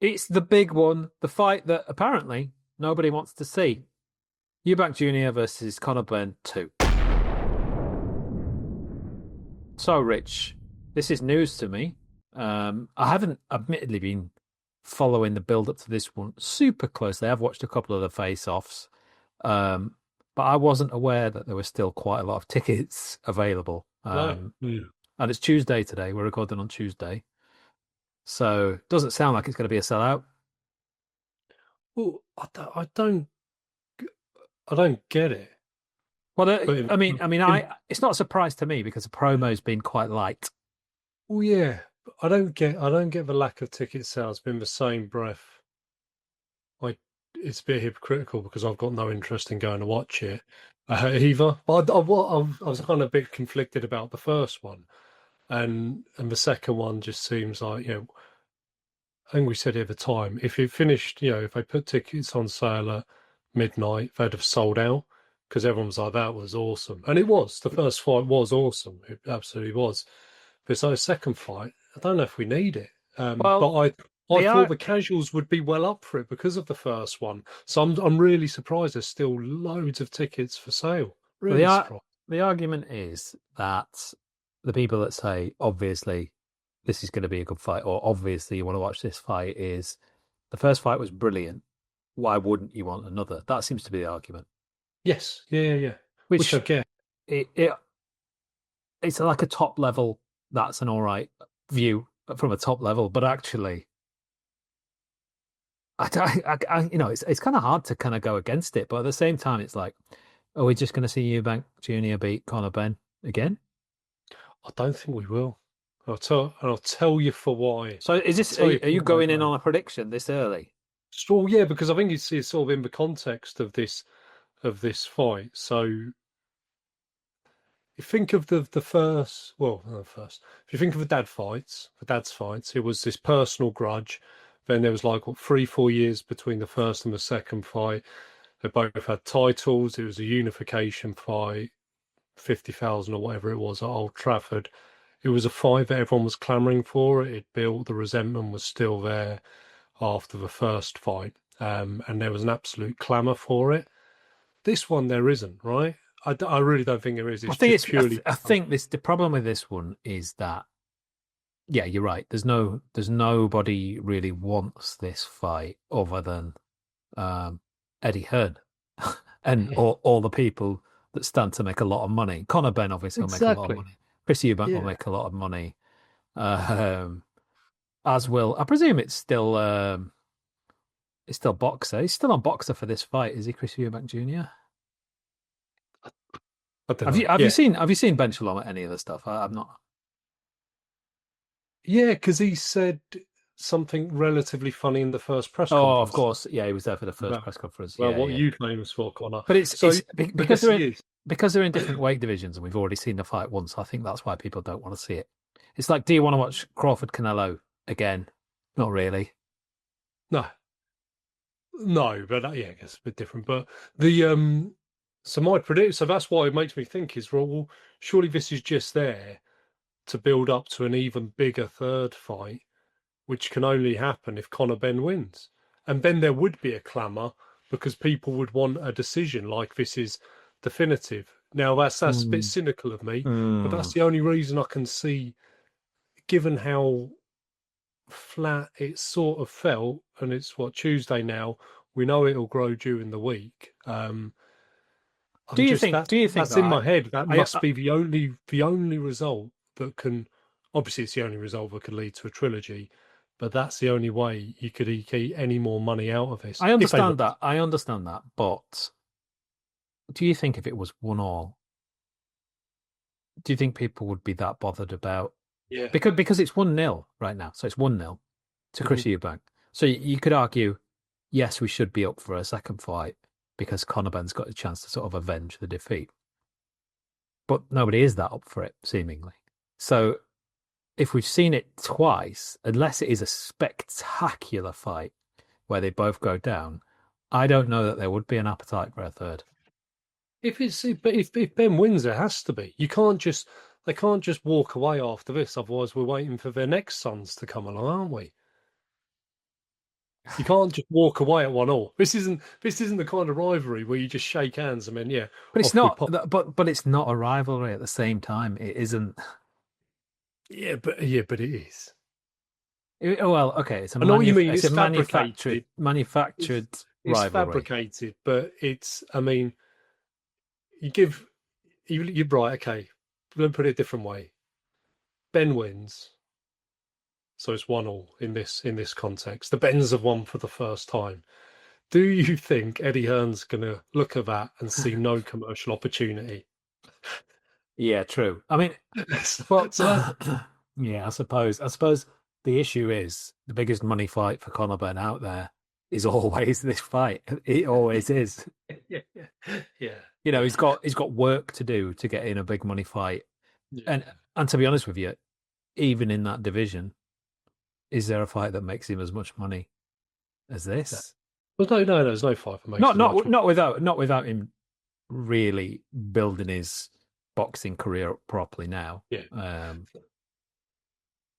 It's the big one, the fight that apparently nobody wants to see. Eubank Jr. versus Conor Benn 2. So, Rich, this is news to me. I haven't admittedly been following the build up to this one super closely. I've watched a couple of the face-offs, um, but I wasn't aware that there were still quite a lot of tickets available. No. Mm. And it's Tuesday today. We're recording on Tuesday, so it doesn't sound like it's going to be a sellout. Well, I don't get it. Well, But it's not a surprise to me because the promo's been quite light. well, yeah, I don't get the lack of ticket sales. But in the same breath, I, it's a bit hypocritical because I've got no interest in going to watch it either. But I was kind of a bit conflicted about the first one, and the second one just seems like I think we said it at the time, if it finished, if they put tickets on sale at midnight, they'd have sold out because everyone was like, that was awesome. And it was. The first fight was awesome. It absolutely was. But so the second fight, I don't know if we need it. Well, But I they thought are the casuals would be well up for it because of the first one. So I'm really surprised there's still loads of tickets for sale. well, Really surprised. the argument is that the people that say obviously this is going to be a good fight, or obviously you want to watch this fight, is the first fight was brilliant. Why wouldn't you want another? That seems to be the argument. Yes. Yeah. Which I Which get. it, it it's like a top level. That's an all right view from a top level, but actually, it's kind of hard to kind of go against it. But at the same time, it's like, are we just going to see Eubank Jr. beat Conor Benn again? I don't think we will. I'll tell you for why. So is I'll this? tell you Are you for why, going in mate. on a prediction this early? Well, yeah, because I think it's sort of in the context of this fight. So you think of the first, well, not the first. If you think of the dad's fights, it was this personal grudge. Then there was like what 3, 4 years between the first and the second fight. They both had titles. It was a unification fight, 50,000 or whatever it was at Old Trafford. It was a fight that everyone was clamouring for. It built, the resentment was still there after the first fight, and there was an absolute clamour for it. This one, there isn't, right? I really don't think there is. I It's think just it's. purely. I think the problem with this one is that yeah, you're right. There's nobody really wants this fight other than um, Eddie Hearn and all the people that stand to make a lot of money. Conor Benn obviously will make a lot of Exactly. money. Chris Eubank will Yeah. make a lot of money. Um, as will I presume it's still Boxer. He's still on Boxer for this fight, is he, Chris Eubank Jr.? I don't know. Have Yeah. you seen Ben Shalom at any of the stuff? I'm not. Yeah, because he said something relatively funny in the first press Oh, of conference course. Yeah, he was there for the first about, press conference. about Yeah, what yeah. you famous for, Connor. But So I guess he is. because they're in different weight divisions, and we've already seen the fight once. I think that's why people don't want to see it. It's like, do you want to watch Crawford Canelo again? Not really. No, no, but yeah, I guess a bit different. But the so my predict, so that's what it makes me think is, well, surely this is just there to build up to an even bigger third fight, which can only happen if Conor Benn wins. And then there would be a clamour because people would want a decision like this is definitive. Now that's a bit Mm. cynical of me, but Mm. that's the only reason I can see, given how flat it sort of felt, and it's what Tuesday now. We know it'll grow during the week. I'm just Do you think that's in my that head. That I, must be the only result that can. Obviously, it's the only result that could lead to a trilogy, but that's the only way you could eke any more money out of this. I If they understand want. that. I understand that. But do you think if it was 1-1, do you think people would be that bothered about Yeah. because it's 1-0 right now, so it's 1-0 to Mhm. Chris Eubank. So you could argue, yes, we should be up for a second fight because Conor Benn's got a chance to sort of avenge the defeat. But nobody is that up for it, seemingly. So if we've seen it twice, unless it is a spectacular fight where they both go down, I don't know that there would be an appetite for a third. But if Ben wins, there has to be. You can't just They can't just walk away after this. Otherwise, we're waiting for their next sons to come along, aren't we? You can't just walk away at 1-1. This isn't the kind of rivalry where you just shake hands and then But it's off we not. pop. But it's not a rivalry at the same time. It isn't. But it is. Well, okay. I know what you mean. It's It's a manufactured fabricated. It's manufactured it's rivalry. fabricated, but it's. I mean, you give. You're right. Okay, let me put it a different way. Ben wins, so it's 1-1 in this context. The Benns have won for the first time. Do you think Eddie Hearn's going to look at that and see no commercial opportunity? Yeah, true. I mean, so well, that, yeah. I suppose the issue is the biggest money fight for Conor Benn out there is always this fight. It always is. yeah, yeah, He's got work to do to get in a big money fight. yeah. And to be honest with you, even in that division, is there a fight that makes him as much money as No. this? Well, no, there's no fight for makes Not as much. not not without him really building his boxing career up properly now. Yeah. Um,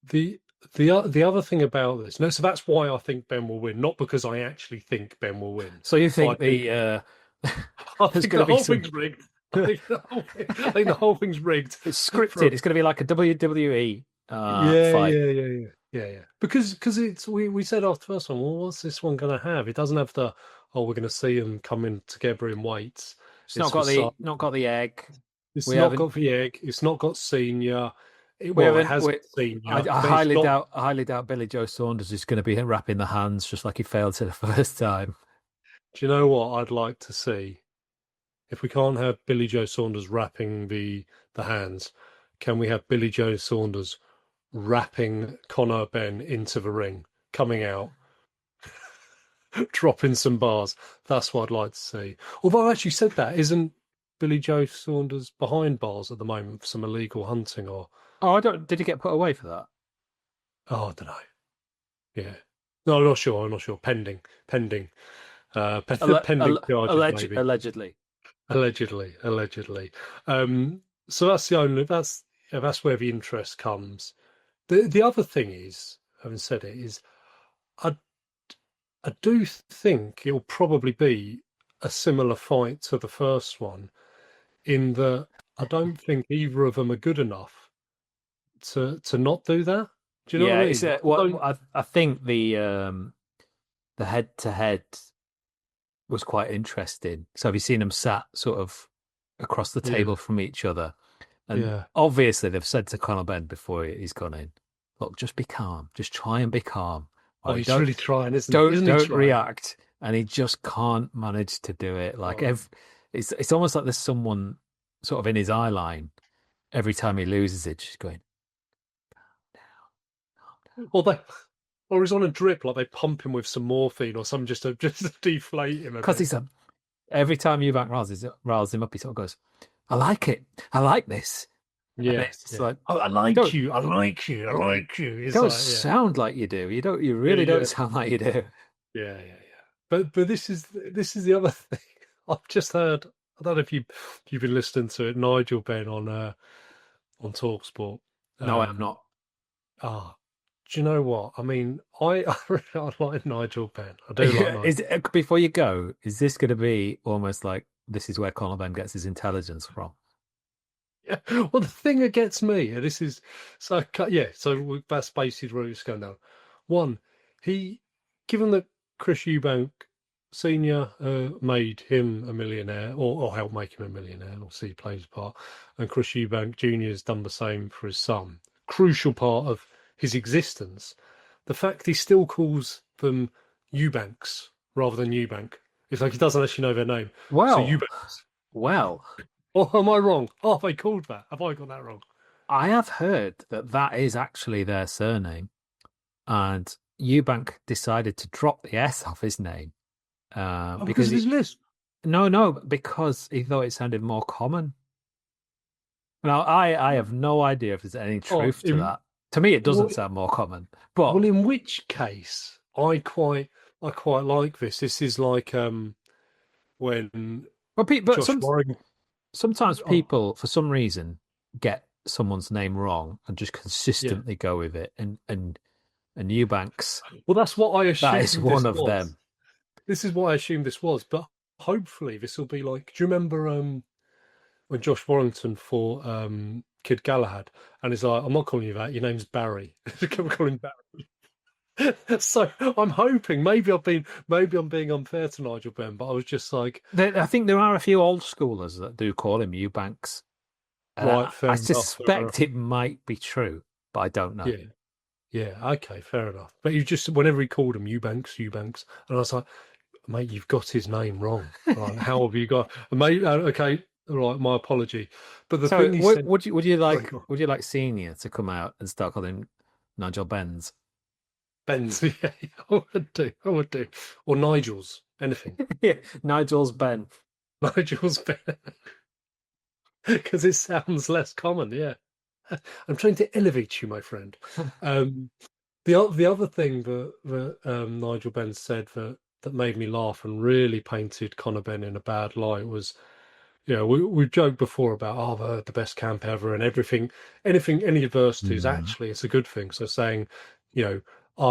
The other thing about this, no, so that's why I think Ben will win, not because I actually think Ben will win. so you I think think I there's think going the to be whole some? thing's rigged. I think the whole thing's rigged. It's scripted. From, It's going to be like a WWE yeah, fight. yeah, yeah, yeah, yeah, yeah. Because it's we said after the first one, well, what's this one going to have? It doesn't have the we're going to see them coming together in weights. It's It's not for got some. the egg. It's We not haven't got the egg. It's not got senior. we Well, it haven't. has We, got senior, I but it's got. highly doubt Billy Joe Saunders is going to be wrapping the hands just like he failed to the first time. Do you know what I'd like to see? If we can't have Billy Joe Saunders wrapping the hands, can we have Billy Joe Saunders wrapping Conor Benn into the ring, coming out, dropping some bars? That's what I'd like to see. Although I actually said that, isn't Billy Joe Saunders behind bars at the moment for some illegal hunting or Oh, I don't. Did he get put away for that? I don't know. Yeah. No, I'm not sure. I'm not sure. Pending. Pending charges, maybe. Allegedly. Allegedly. So that's the only that's where the interest comes. The other thing is, having said it, is I I do think it'll probably be a similar fight to the first one in that I don't think either of them are good enough to not do that. Do you know Yeah, what I it's mean? I think the head to head was quite interesting. So have you seen them sat sort of across the Yeah, table from each other? And yeah. obviously they've said to Conor Benn before he's gone in, look, just be calm. Just try and be calm. Oh, Right? he's really trying, Don't isn't he trying? react. And he just can't manage to do it. Like Oh. it's almost like there's someone sort of in his eye line every time he loses it, just going down, Or they, or he's on a drip, like they pump him with some morphine or some just to deflate him a because bit. he's a every time Eubank riles him up, he sort of goes, I like it. I like this. And Yeah, it's just yeah. like, Oh, I like don't you. I like you. I like you. you It's don't like, yeah, sound like you do. You yeah, really don't yeah, sound like you do. yeah. But this is the other thing. I've just heard. I don't know if you've been listening to it, Nigel Benn on Talksport. No, I am Um, not. ah, do you know what? I mean, I like Nigel Benn. I do like Nigel. Before you go, is this going to be almost like this is where Conor Ben gets his intelligence from? Yeah. Well, the thing that gets me, and this is so yeah. So that's basically where it's going down. One, he, given that Chris Eubank Senior made him a millionaire, or helped make him a millionaire, obviously he plays a part, and Chris Eubank Jr. has done the same for his son. Crucial part of his existence. The fact he still calls them Eubanks rather than Eubank. It's like he doesn't actually know their name. So Well, Eubanks. well, Oh, am I wrong? Oh, have I called that? Have I got that wrong? I have heard that that is actually their surname, and Eubank decided to drop the S off his name Oh, because because of his list. no, because he thought it sounded more common. Now, I have no idea if there's any Oh, truth to that. To me, it well, doesn't sound more common. But well, in which case, I quite like this. This is like when but Josh Warren. sometimes Oh, people, for some reason, get someone's name wrong and just yeah, consistently go with it. And and Eubanks, Well, that's what I that is assumed one this of was. them. This is what I assumed this was, but hopefully this will be like. Do you remember when Josh Warrington fought Kid Galahad, and he's like, "I'm not calling you that. Your name's Barry." I'm calling Barry. So I'm hoping maybe I'm being unfair to Nigel Benn, but I was just like, I think there are a few old schoolers that do call him Eubanks. right, I fair enough, fair enough. suspect it might be true, but I don't know. Yeah, yeah, okay, fair enough. But you just whenever he called him Eubanks, Eubanks, and I was like, mate, you've got his name wrong. Like, how have you got, mate? Okay, all right, my apology. But the So, thing he said, sorry, go on. would you like Senior to come out and start calling him Nigel Benz? Ben's, yeah, I would do, or Nigel's, anything, Yeah, Nigel's Ben. Nigel's Ben, because it sounds less common. Yeah, I'm trying to elevate you, my friend. Um, the other thing that Nigel Benn said that made me laugh and really painted Conor Benn in a bad light was, you know, we've joked before about the best camp ever and everything, anything, any adversities. Mm. Actually, it's a good thing. So saying, you know,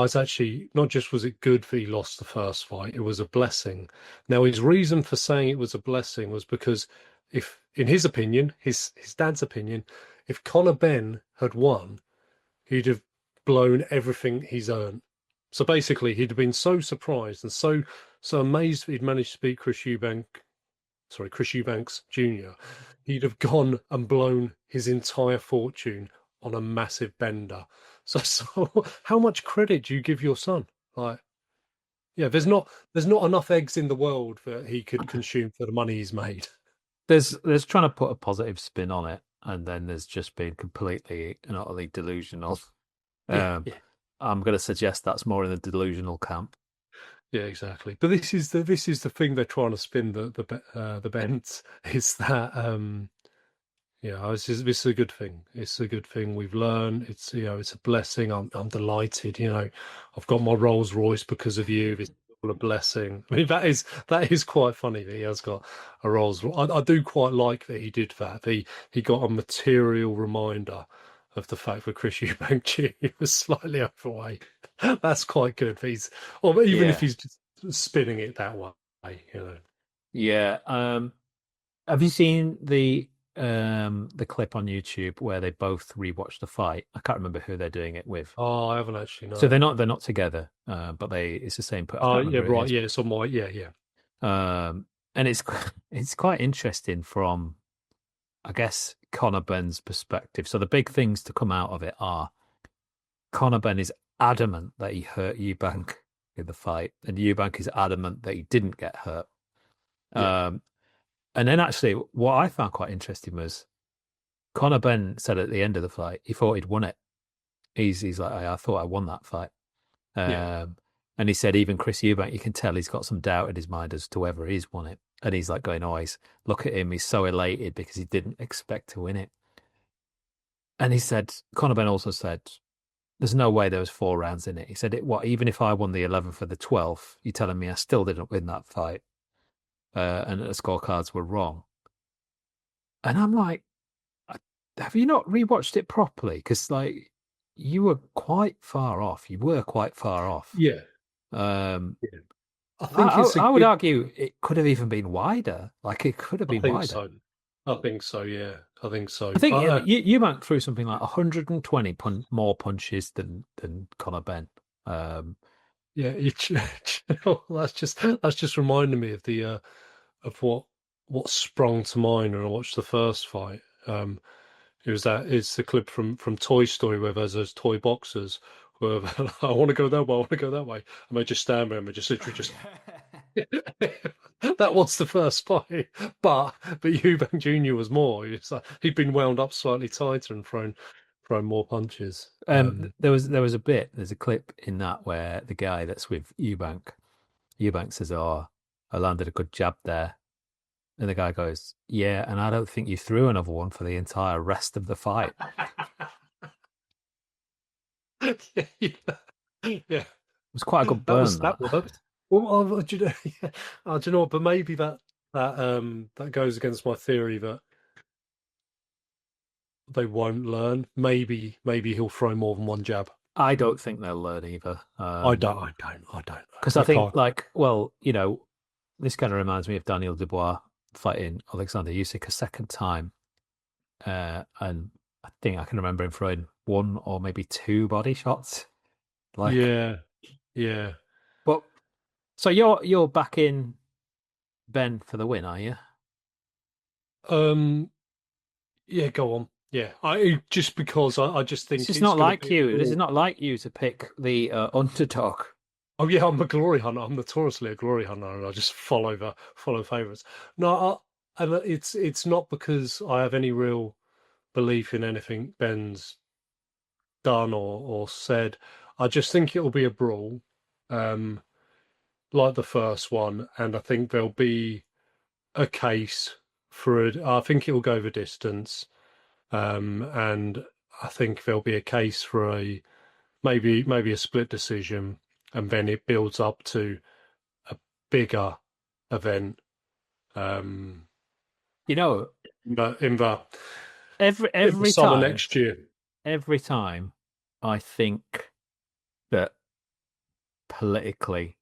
it's actually not just was it good that he lost the first fight, it was a blessing. Now his reason for saying it was a blessing was because if, in his opinion, his dad's opinion, if Conor Benn had won, he'd have blown everything he's earned. So basically, he'd have been so surprised and so amazed that he'd managed to beat Chris Eubanks Jr., he'd have gone and blown his entire fortune on a massive bender. So how much credit do you give your son? Like, yeah, there's not enough eggs in the world that he could consume for the money he's made. There's trying to put a positive spin on it, and then there's just being completely and utterly delusional. Yeah, Um, yeah, I'm going to suggest that's more in the delusional camp. yeah, exactly. But this is the thing they're trying to spin the bends is that yeah, this is a good thing. It's a good thing we've learned. It's, you know, it's a blessing. I'm delighted. You know, I've got my Rolls Royce because of you. It's all a blessing. I mean, that is quite funny that he has got a Rolls Royce. I do quite like that he did that. He got a material reminder of the fact that Chris Eubank Jr. was slightly overweight. That's quite good. Or even if Yeah, he's just spinning it that way, you know. yeah. Have you seen the clip on YouTube where they both rewatch the fight? I can't remember who they're doing it with. Oh, I haven't actually, So no. they're not together, but it's the same. I Oh, can't yeah, remember who it right. is. Yeah, it's on my, yeah, yeah. And it's it's quite interesting from, I guess, Conor Benn's perspective. So the big things to come out of it are Conor Benn is adamant that he hurt Eubank in the fight, and Eubank is adamant that he didn't get hurt. Yeah, Um, and then actually, what I found quite interesting was Conor Benn said at the end of the fight he thought he'd won it. He's like, I thought I won that fight. yeah, Um, and he said even Chris Eubank, you can tell he's got some doubt in his mind as to whether he's won it. And he's like going, look at him, he's so elated because he didn't expect to win it. And he said, Conor Benn also said, there's no way there was 4 rounds in it. He said, even if I won the 11th or the 12th, you're telling me I still didn't win that fight, and the scorecards were wrong. And I'm like, have you not rewatched it properly? Because like you were quite far off. You were quite far off. yeah, Um, yeah. I think it's a I would good. argue it could have even been wider. Like it could have I been think wider. so. I think so. Yeah, I think so. I think you might threw something like 120 more punches than Conor Benn. Yeah, that's just reminding me of the of what sprung to mind when I watched the first fight. It's the clip from Toy Story where there's those toy boxers where I want to go that way, I want to go that way, and they just stand there and they just literally just. That was the first fight, but Eubank Jr. was more. It's like he'd been wound up slightly tighter and thrown more punches. There's a clip in that where the guy that's with Eubank says, "Oh, I landed a good jab there," and the guy goes, "Yeah, and I don't think you threw another one for the entire rest of the fight." Yeah, yeah, It was quite a good burn, that that. worked. Well, do you know, yeah, do you know what? But maybe that goes against my theory that they won't learn. Maybe he'll throw more than one jab. I don't think they'll learn either. I don't. Because I I think, can't. like, well, this kind of reminds me of Daniel Dubois fighting Alexander Usyk a second time. And I think I can remember him throwing one or maybe two body shots. Like, Yeah, yeah. but so you're backing Ben for the win, are you? Um, yeah, go on. Yeah, I just because I just This think is it's not going to like be a you. This is draw. not like you to pick the underdog. Oh yeah, I'm a glory hunter. I'm notoriously a glory hunter, and I just follow favorites. No, and it's not because I have any real belief in anything Ben's done or said. I just think it'll be a brawl, um, like the first one, and I think there'll be a case for it. I think it'll go the distance, and I think there'll be a case for a maybe a split decision, and then it builds up to a bigger event. Um, You know, but in the every in the every summer time, next year. every time I think that politically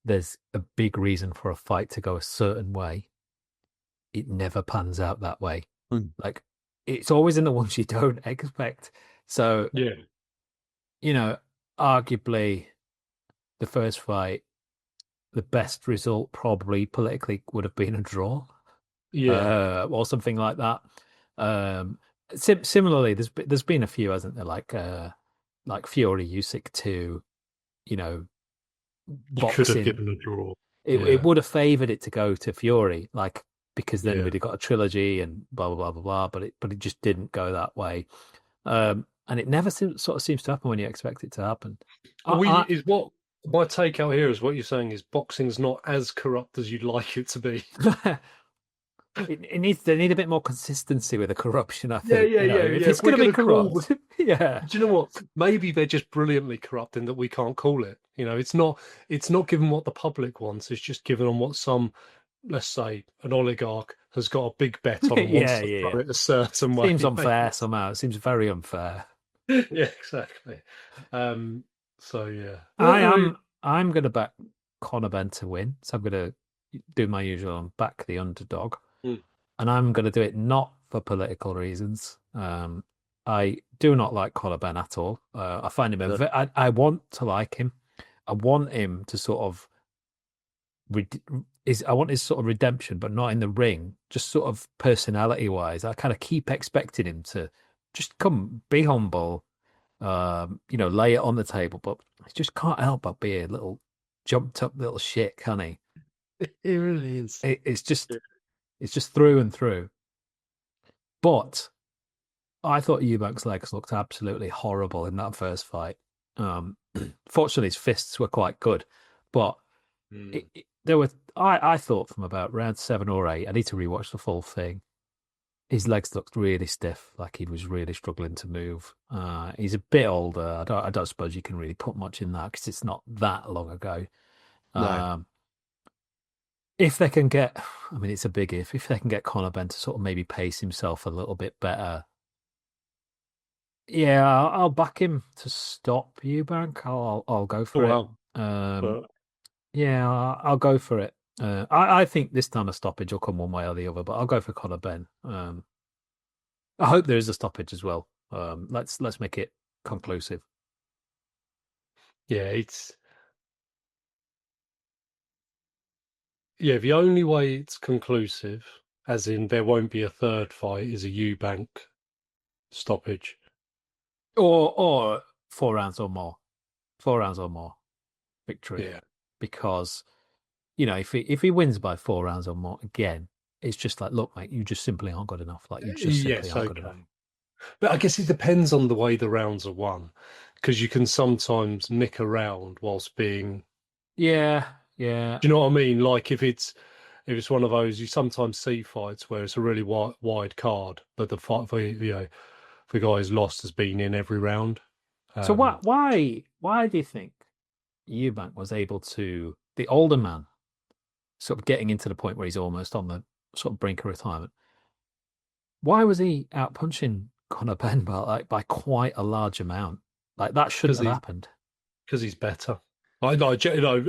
there's a big reason for a fight to go a certain way, it never pans out that way. Like it's always in the ones you don't expect. So, Yeah, you know, arguably the first fight, the best result probably politically would have been a draw, yeah, or something like that. Um, Similarly, there's been a few, hasn't there? Like Fury Usyk 2, you know, you could have boxing. given a draw. It Yeah, would have favored it to go to Fury, like because then yeah. we'd have got a trilogy and blah blah blah blah blah. But it just didn't go that way. And it never sort of seems to happen when you expect it to happen. We I, is what my take out here is what you're saying is boxing's not as corrupt as you'd like it to be. I they need a bit more consistency with the corruption. I Yeah, think yeah, yeah, if yeah. it's If we're going to be going to call, corrupt, yeah, do you know what? Maybe they're just brilliantly corrupt in that we can't call it. It's not given what the public wants. It's just given on what some, let's say, an oligarch has got a big bet on and wants yeah, to yeah. throw it a certain way. Seems Maybe unfair somehow. It seems very unfair. yeah, exactly. Um, so yeah, I'm going to back Conor Benn to win. So I'm going to do my usual and back the underdog. mm, And I'm going to do it not for political reasons. I do not like Conor Benn at all. I find him I want to like him. I want him to sort of I want his sort of redemption, but not in the ring. Just sort of personality wise, I kind of keep expecting him to just come, be humble, lay it on the table. But he just can't help but be a little jumped up little shit, can he? it really is. It's just through and through. But I thought Eubank's legs looked absolutely horrible in that first fight. Fortunately, his fists were quite good, but Mm. there were. I thought from about round 7 or 8. I need to rewatch the full thing. His legs looked really stiff, like he was really struggling to move. He's a bit older. I don't suppose you can really put much in that because it's not that long ago. No, Um, if they can get, I mean, it's a big if. If they can get Conor Benn to sort of maybe pace himself a little bit better, yeah, I'll back him to stop Eubank. I'll go oh for it. well, Um, but yeah, I'll go for it. I think this time a stoppage will come one way or the other, but I'll go for Conor Benn. I hope there is a stoppage as well. Let's make it conclusive. yeah, it's yeah. The only way it's conclusive, as in there won't be a third fight, is a Eubank stoppage. Or 4 rounds or more. 4 rounds or more victory. Yeah. Because, if he wins by 4 rounds or more again, it's just like, look, mate, you just simply aren't good enough. Like you just simply Yes, aren't good enough. okay. But I guess it depends on the way the rounds are won, because you can sometimes nick a round whilst being. Yeah, yeah. Do you know what I mean? Like if it's one of those you sometimes see fights where it's a really wide card, but the fight for the guy who's lost has been in every round. So Um, why do you think Eubank was able to, the older man, sort of getting into the point where he's almost on the sort of brink of retirement? Why was he out punching Conor Benn by quite a large amount? Like that shouldn't because have happened. he's better. A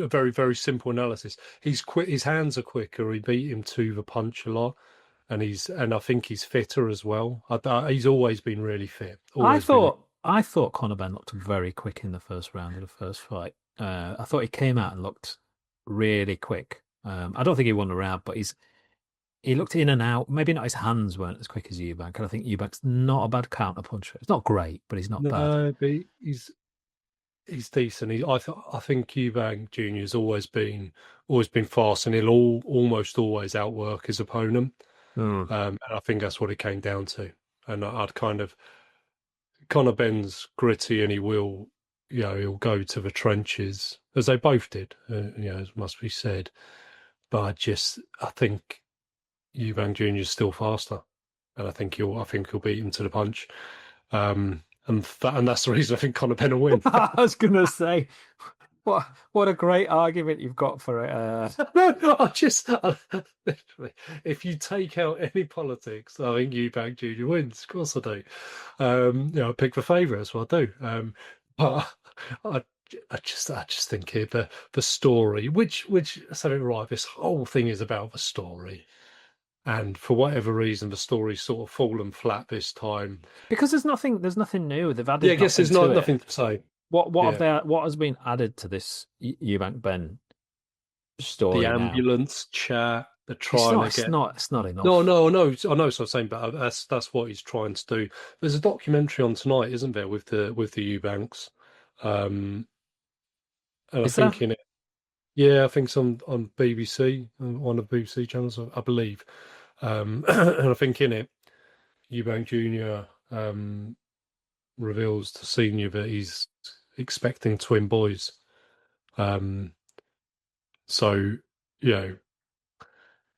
very, very simple analysis. He's quick. His hands are quicker. He beat him to the punch a lot, and I think he's fitter as well. He's always been really fit. I Always been. thought I thought Conor Benn looked very quick in the first round of the first fight. I thought he came out and looked really quick. I don't think he won the round, but he looked in and out. Maybe not his hands weren't as quick as Eubank, and I think Eubank's not a bad counter puncher. It's not great, but he's not bad. No, but he's decent. I think Eubank Junior has always been fast, and almost always outwork his opponent. Mm. And I think that's what it came down to. And I'd kind of Conor Benn's gritty, and he'll go to the trenches as they both did. As must be said. But I think Eubank Junior is still faster, and I think he'll beat him to the punch. And that's the reason I think Conor Benn will win. I was gonna say, what a great argument you've got for it. No, literally, if you take out any politics, I think Eubank Junior wins. Of course I do. I pick the favourite, so I do. But I just think here the story, which something right. This whole thing is about the story. And for whatever reason, the story's sort of fallen flat this time. Because there's nothing new. They've added Yeah, I guess there's nothing to say. What has been added to this Eubank Ben story The now? ambulance chat, the trying to get. It's not enough. No, I know. So I'm saying, but that's what he's trying to do. There's a documentary on tonight, isn't there, with the Eubanks? And I think in it, yeah, I think it's on BBC, one of the BBC channels, I believe. And I think in it, Eubank Junior reveals to Senior that he's expecting twin boys. So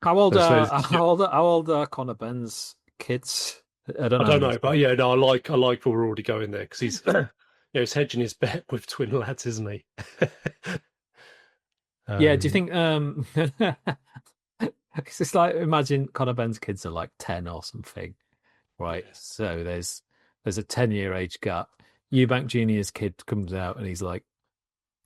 how old are Conor Benn's kids? I don't know, but yeah, no, I like we're already going there because he's he's hedging his bet with twin lads, isn't he? Yeah, do you think it's like, imagine Conor Benn's kids are like 10 or something, right? Yeah. So there's a 10-year age gap. Eubank Junior's kid comes out and he's like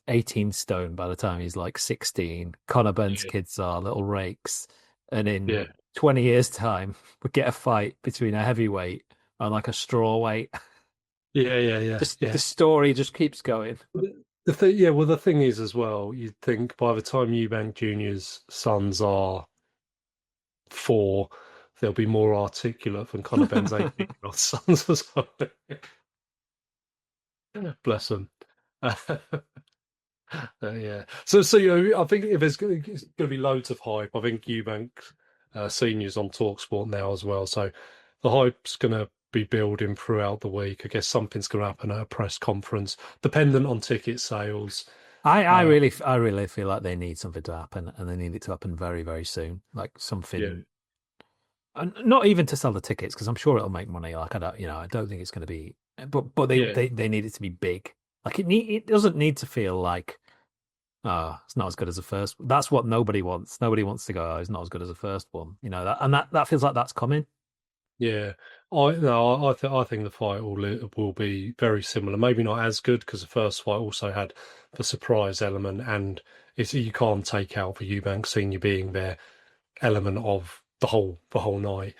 18 stone by the time he's like 16. Conor Benn's kids are little rakes. And in 20 years' time, we get a fight between a heavyweight and like a strawweight. Yeah. The story just keeps going. The thing is as well, you'd think by the time Eubank Junior's sons are 4, they'll be more articulate than Conor Benn's 18-year-old sons or something. Bless them. Yeah. So I think if there's going to be loads of hype, I think Eubank Senior's on TalkSport now as well. So the hype's going to be building throughout the week. I guess something's going to happen at a press conference, dependent on ticket sales. I really feel like they need something to happen, and they need it to happen very, very soon. Like something. Yeah. And not even to sell the tickets, because I'm sure it'll make money. Like I don't think it's going to be, but they need it to be big. Like it doesn't need to feel like, it's not as good as the first. That's what nobody wants. Nobody wants to go, it's not as good as the first one. That feels like that's coming. Yeah, I think the fight will be very similar. Maybe not as good because the first fight also had the surprise element, and you can't take out the Eubank Senior being there element of the whole night.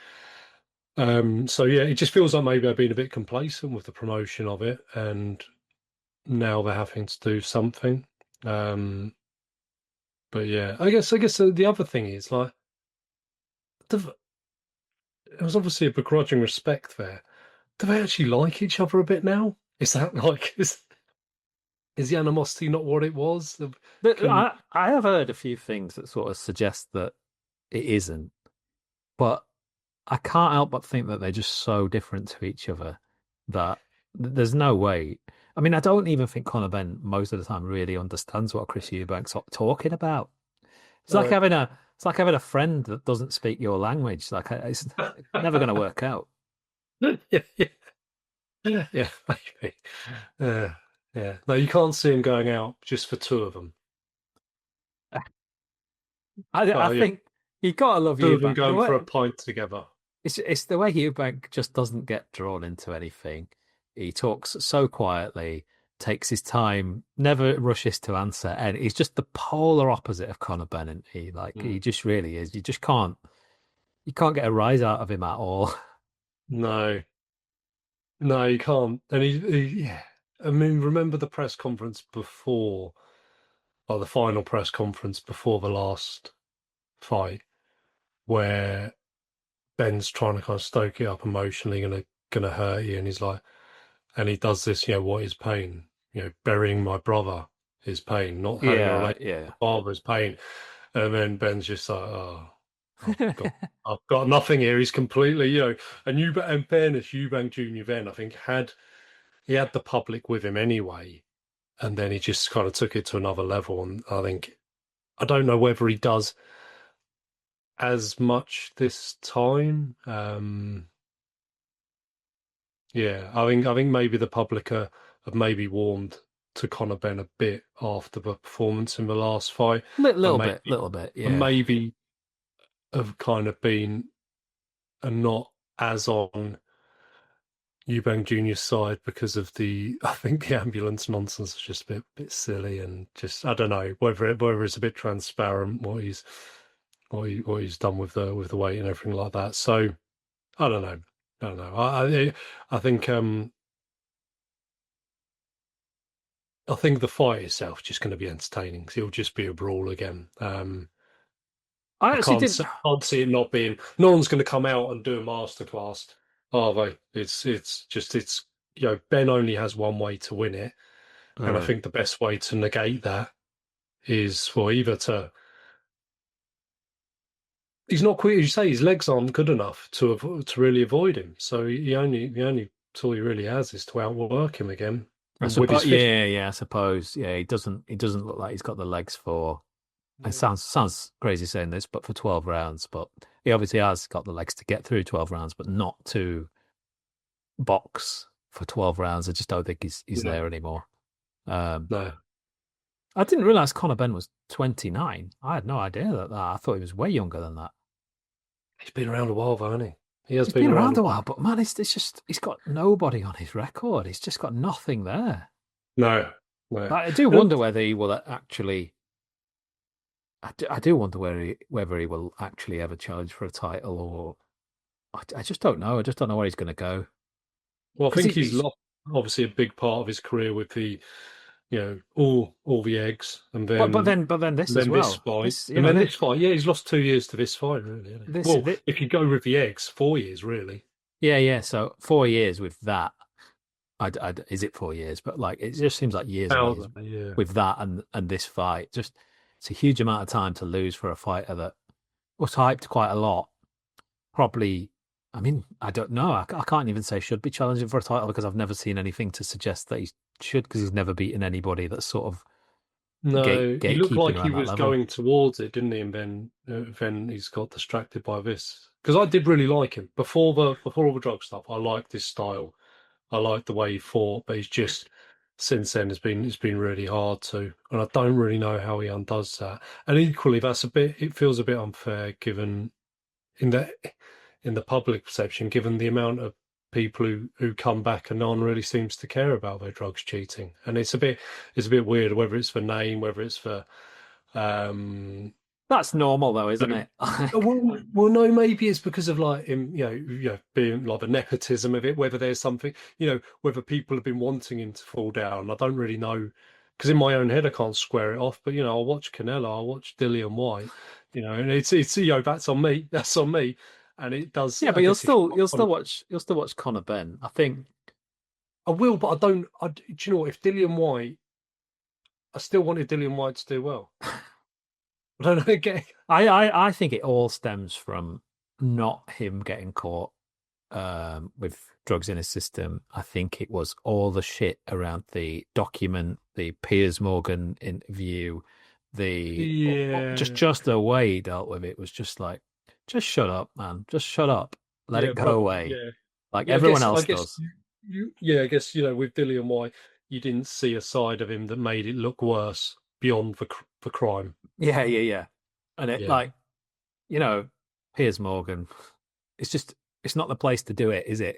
So yeah, it just feels like maybe I've been a bit complacent with the promotion of it, and now they're having to do something. But yeah, I guess the other thing is like there was obviously a begrudging respect there. Do they actually like each other a bit now? Is that like is the animosity not what it was? I have heard a few things that sort of suggest that it isn't, but I can't help but think that they're just so different to each other that there's no way. I mean, I don't even think Conor Benn most of the time really understands what Chris Eubank's talking about. It's like having a friend that doesn't speak your language. Like it's never going to work out. Yeah, maybe. Yeah. No, you can't see him going out just for 2 of them. I think you gotta love 2 of them Eubank. going for a pint together. It's the way Eubank just doesn't get drawn into anything. He talks so quietly. takes his time, never rushes to answer, and he's just the polar opposite of Conor Benn, isn't he? Like he Mm. just really is. You can't get a rise out of him at all. No, no, you can't. And yeah. I mean, remember the press conference before, or the final press conference before the last fight, where Ben's trying to kind of stoke it up emotionally, gonna hurt you, and he's like, and he does this, what is pain? Burying my brother is pain, not having a Yeah, relationship yeah. with my father is pain. And then Ben's just like, oh, I've got nothing here. He's completely, and in fairness, Eubank Jr. then I think he had the public with him anyway, and then he just kind of took it to another level. And I don't know whether he does as much this time. Yeah, I think maybe the public have maybe warmed to Conor Benn a bit after the performance in the last fight, and Little bit, and yeah. maybe have kind of been not as on Eubank Jr.'s side because of I think the ambulance nonsense is just a bit silly, and just I don't know whether it's a bit transparent what he's done with the weight and everything like that. So I don't know. I don't know. I think I think the fight itself is just going to be entertaining because it'll just be a brawl again. I I actually can't didn't. see, can't see it not being. No one's going to come out and do a masterclass, are they? It's Ben only has one way to win it, and I Mm. think the best way to negate that is for either to. He's not quick, as you say. His legs aren't good enough to really avoid him. So the only tool he really has is to outwork him again I with his suppose, fist. yeah. I suppose, yeah. He doesn't look like he's got the legs for. It sounds crazy saying this, but for 12 rounds. But he obviously has got the legs to get through 12 rounds, but not to box for 12 rounds. I just don't think he's No, there anymore. Um, no. I didn't realize Conor Benn was 29. I had no idea that. I thought he was way younger than that. He's been around a while, though, hasn't he? He has He's been been around around a a while. while, but man, it's just he's got nobody on his record. He's just got nothing there. No, no. I do And wonder whether he will actually. I do wonder whether he will actually ever challenge for a title, or I just don't know. I just don't know where he's going to go well, I because think he's he's. lost obviously a big part of his career with all the eggs, and But then this as this well. fight, This and then this fight. Yeah, he's lost 2 years to this fight, really. Hasn't he? this Well, this if you go with the eggs, 4 years, really. yeah. So 4 years with that. Is it 4 years? But like it just seems like years and years Yeah. with that and this fight. Just it's a huge amount of time to lose for a fighter that was hyped quite a lot. Probably, I mean, I don't know. I can't even say should be challenging for a title because I've never seen anything to suggest that he should because he's never beaten anybody that's sort of No, he looked gatekeeping like he around that was level. going towards it, didn't he? And then he's got distracted by this. Because I did really like him before all the drug stuff. I liked his style. I liked the way he fought, but he's just since then it's been really hard to, and I don't really know how he undoes that. And equally, it feels a bit unfair given in the in the public perception, given the amount of people who come back and no one really seems to care about their drugs cheating. And it's a bit weird whether it's for name, whether it's for um That's normal though, isn't it? well, no, maybe it's because of like him, being like the nepotism of it. Whether there's something, whether people have been wanting him to fall down. I don't really know because in my own head I can't square it off. But I'll watch Canelo, I'll watch Dillian White, and it's that's on me, that's on me, and it does. Yeah, I but you'll guess if still you'll still watch Conor Benn. I think I will, but I don't. Do you know what? If Dillian White, I still wanted Dillian White to do well. I don't know. Again, I think it all stems from not him getting caught with drugs in his system. I think it was all the shit around the document, the Piers Morgan interview, the yeah. just the way he dealt with it was just like, just shut up, man. Just shut up. Let Yeah, it go but away. yeah, Like yeah. everyone I else guess does. yeah. I guess with Dillian White, you didn't see a side of him that made it look worse beyond the crime. Yeah, yeah, yeah. And it Yeah, like, you know, Piers Morgan, it's not the place to do it, is it?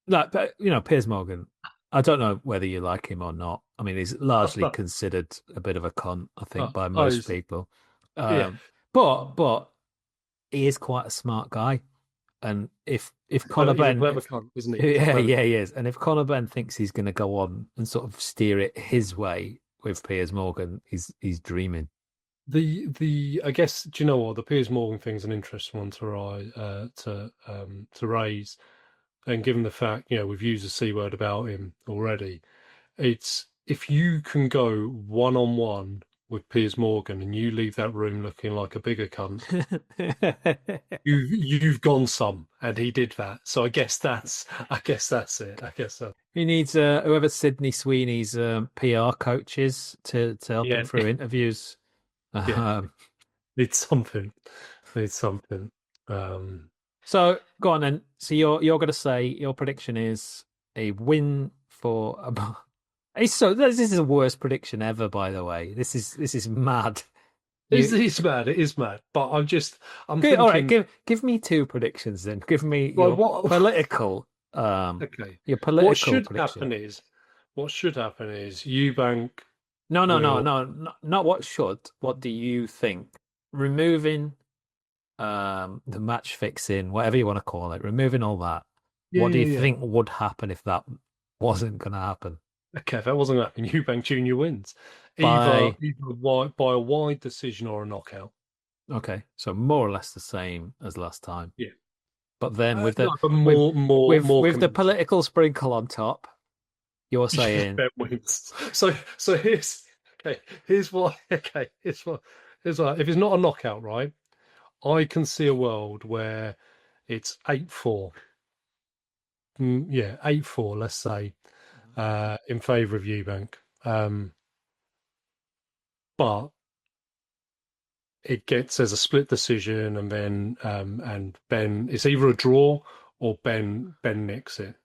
But Piers Morgan, I don't know whether you like him or not. I mean, he's largely considered a bit of a cunt, I think, by most Oh, people. yeah. Um, but he is quite a smart guy, and if Conor He's a Benn, clever cunt, isn't he? He's a yeah, clever. yeah, he is, and if Conor Benn thinks he's going to go on and sort of steer it his way with Piers Morgan, he's dreaming. The I guess, do you know what, the Piers Morgan thing's an interesting one to raise, and given the fact, we've used the C word about him already, it's if you can go one on one with Piers Morgan and you leave that room looking like a bigger cunt, you've gone some, and he did that. So I guess that's it. I guess so. He needs whoever Sydney Sweeney's PR coaches to help him Yeah, through interviews. yeah. Um, Needs something. Needs something. Um, so go on then. So you're going to say your prediction is a win for. This is the worst prediction ever. By the way, this is mad. it's mad. It is mad. But I'm All right, thinking, give me two predictions then. Give me like, your what? political Okay. your What political should prediction. happen is, what should happen is Eubank No, no, no, will. no, not what should. What do you think? Removing the match fixing, whatever you want to call it, removing all that. Yeah, What do you yeah, yeah. think would happen if that wasn't going to happen? Okay, if that wasn't happening, Eubank Junior wins, either By by a wide decision or a knockout. okay, so more or less the same as last time. Yeah. But then with the No, but with more with the convincing. political sprinkle on top, you're Yeah, saying Ben wins. So here's what. Okay, here's what. If it's not a knockout, right? I can see a world where it's 8-4. Yeah, 8-4. Let's say, in favour of Eubank. Um, but it gets as a split decision, and then and Ben. It's either a draw or Ben nicks it,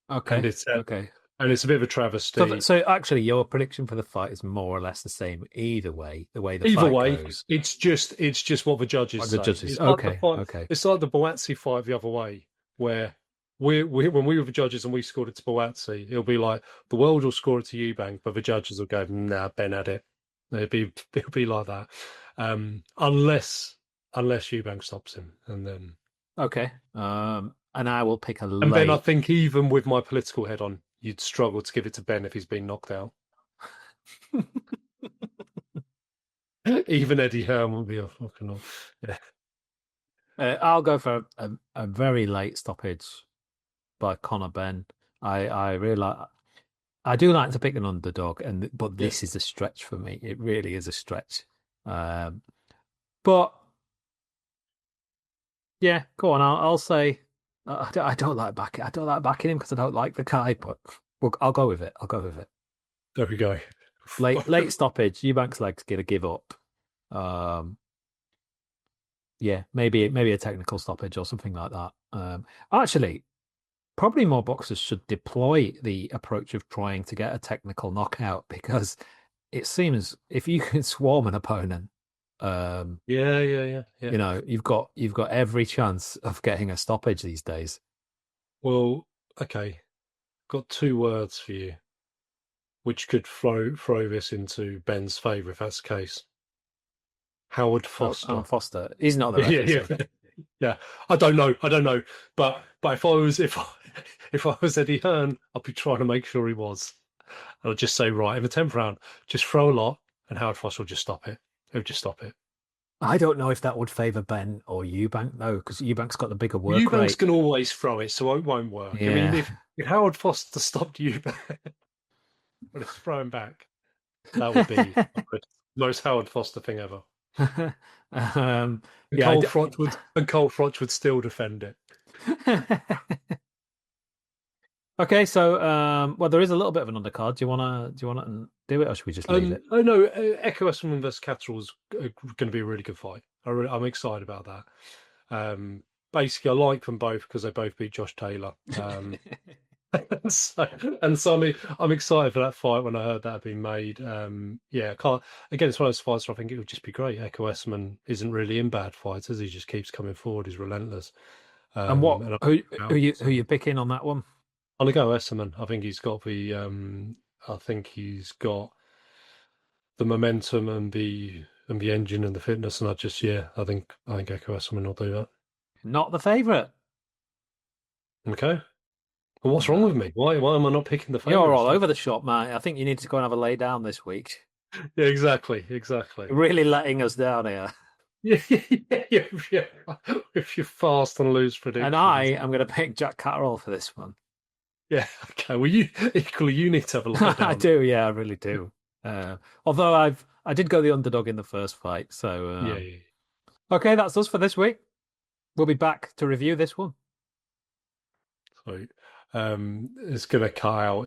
and okay, it's okay. a bit of a So travesty. so actually, your prediction for the fight is more or less the same either way. The way the Either fight way, goes, it's just what the judges or the say. judges. Okay, okay. It's like the Boazzi fight the other way, where we when we were the judges and we scored it to Boazzi, it'll be like the world will score it to Eubank, but the judges will go, "Nah, Ben had it." It'll be like that, unless Eubank stops him, and then Okay. And I will pick a Ben, I late. think even with my political head on, you'd struggle to give it to Ben if he's been knocked out. Even Eddie Hearn will be a fucking off. Yeah. I'll go for a very late stoppage by Conor Benn. I really like. I do like to pick an underdog, but Yeah. this is a stretch for me. It really is a stretch. Um, but yeah, go on. I'll say I don't like backing. I don't like backing him because I don't like the guy. But I'll go with it. I'll go with it. There we go. Late stoppage. Eubank's leg's gonna give up. Um, yeah, maybe a technical stoppage or something like that. Actually, probably more boxers should deploy the approach of trying to get a technical knockout because it seems if you can swarm an opponent, Yeah, yeah, yeah, yeah. you've got every chance of getting a stoppage these days. Well, okay. Got two words for you, which could throw this into Ben's favour if that's the case. Howard Oh, Foster. Foster, he's not the Yeah, ref, is yeah, he? yeah. I don't know. But if I was Eddie Hearn, I'd be trying to make sure he was. I'll just say, right, in the 10th round, just throw a lot, and Howard Foster will just stop it. He'll just stop it. I don't know if that would favour Ben or Eubank though, because Eubank's got the bigger work Eubanks rate. can always throw it, so it won't work. I mean, Yeah. if Howard Foster stopped Eubank, but it's throwing back, that would be the most Howard Foster thing ever. And Yeah. Cole Froch would still defend it. Okay, so well, there is a little bit of an undercard. Do you wanna do it, or should we just leave it? Oh no, Echo Esselman versus Catterall is going to be a really good fight. I'm excited about that. Basically, I like them both because they both beat Josh Taylor. So I'm excited for that fight when I heard that had been made. Yeah, again, it's one of those fights where I think it would just be great. Echo Esselman isn't really in bad fights, as he just keeps coming forward. He's relentless. And what And who you picking on that one? I'm gonna go Esserman. I think he's got the momentum and the engine and the fitness, and I think Echo Esserman will do that. Not the favourite. Okay. Well, what's wrong No. with me? Why am I not picking the You're favourites all then? over the shop, mate. I think you need to go and have a lay down this week. Yeah, exactly. You're really letting us down here. Yeah, yeah, yeah. If you fast and lose And I predictions. am going to pick Jack Catterall for this one. Yeah, okay. Well, you need to have a lie I down. do, yeah, I really do. Although I did go the underdog in the first fight. So Yeah. okay, that's us for this week. We'll be back to review this one. So, it's gonna cut out